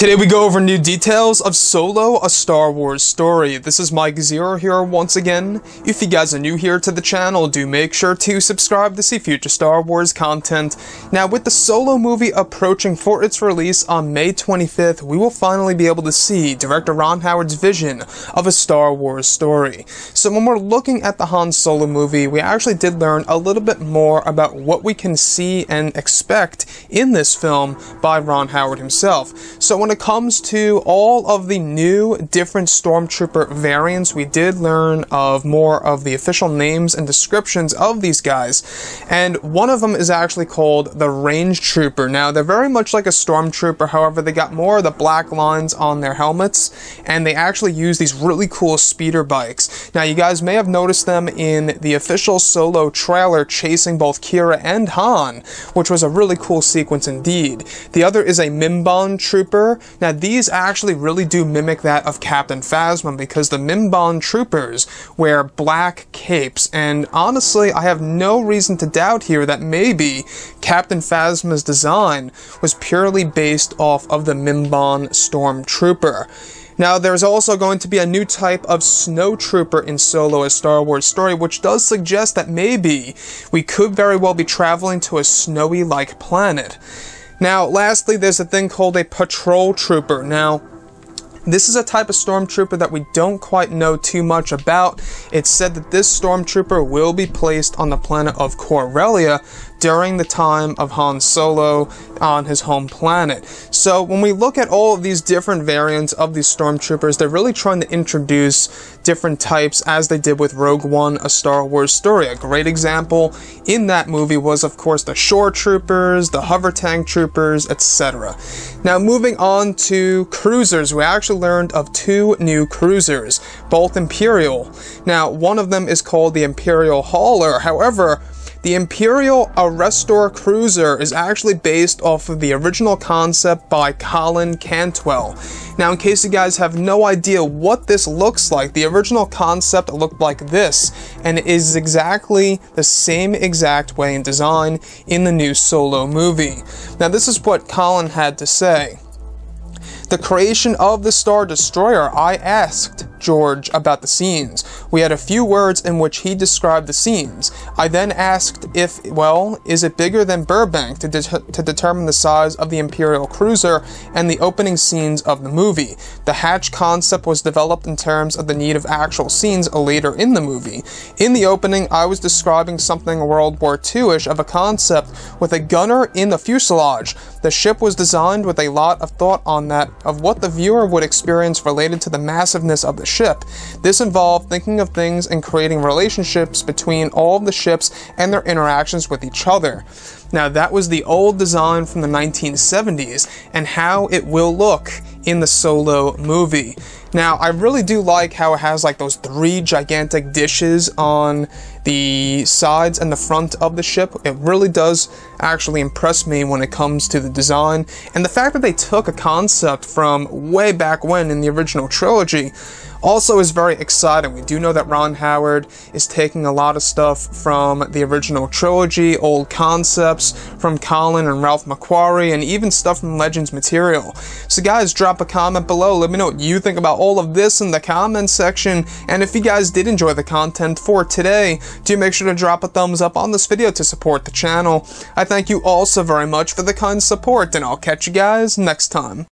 Today we go over new details of Solo, a Star Wars story. This is Mike Zero here once again. If you guys are new here to the channel, do make sure to subscribe to see future Star Wars content. Now, with the Solo movie approaching for its release on May 25th, we will finally be able to see director Ron Howard's vision of a Star Wars story. So when we're looking at the Han Solo movie, we actually did learn a little bit more about what we can see and expect in this film by Ron Howard himself. So when it comes to all of the new different Stormtrooper variants, we did learn of more of the official names and descriptions of these guys, and one of them is actually called the Range Trooper. Now, they're very much like a Stormtrooper, however, they got more of the black lines on their helmets, and they actually use these really cool speeder bikes. Now, you guys may have noticed them in the official Solo trailer chasing both Kira and Han, which was a really cool sequence indeed. The other is a Mimban Trooper. Now, these actually really do mimic that of Captain Phasma, because the Mimban troopers wear black capes, and honestly, I have no reason to doubt here that maybe Captain Phasma's design was purely based off of the Mimban Stormtrooper. Now, there's also going to be a new type of snow trooper in Solo, a Star Wars story, which does suggest that maybe we could very well be traveling to a snowy-like planet. Now, lastly, there's a thing called a patrol trooper. Now, this is a type of stormtrooper that we don't quite know too much about. It's said that this stormtrooper will be placed on the planet of Corellia during the time of Han Solo on his home planet. So when we look at all of these different variants of these stormtroopers, they're really trying to introduce different types, as they did with Rogue One, a Star Wars story. A great example in that movie was, of course, the Shore Troopers, the Hover Tank Troopers, etc. Now, moving on to cruisers, we actually learned of two new cruisers, both Imperial. Now, one of them is called the Imperial Hauler. However, the Imperial Arrestor Cruiser is actually based off of the original concept by Colin Cantwell. Now, in case you guys have no idea what this looks like, the original concept looked like this, and it is exactly the same exact way in design in the new Solo movie. Now, this is what Colin had to say. The creation of the Star Destroyer, I asked George about the scenes. We had a few words in which he described the scenes. I then asked if, well, is it bigger than Burbank to determine the size of the Imperial Cruiser and the opening scenes of the movie. The hatch concept was developed in terms of the need of actual scenes later in the movie. In the opening, I was describing something World War II-ish of a concept with a gunner in the fuselage. The ship was designed with a lot of thought on that, of what the viewer would experience related to the massiveness of the ship. This involved thinking of things and creating relationships between all of the ships and their interactions with each other. Now, that was the old design from the 1970s, and how it will look in the Solo movie. Now, I really do like how it has like those three gigantic dishes on the sides and the front of the ship. It really does actually impress me when it comes to the design, and the fact that they took a concept from way back when in the original trilogy also is very exciting. We do know that Ron Howard is taking a lot of stuff from the original trilogy, old concepts from Colin and Ralph McQuarrie, and even stuff from Legends material. So guys, drop a comment below, let me know what you think about all of this in the comment section, and if you guys did enjoy the content for today, do make sure to drop a thumbs up on this video to support the channel. I thank you all so very much for the kind support, and I'll catch you guys next time.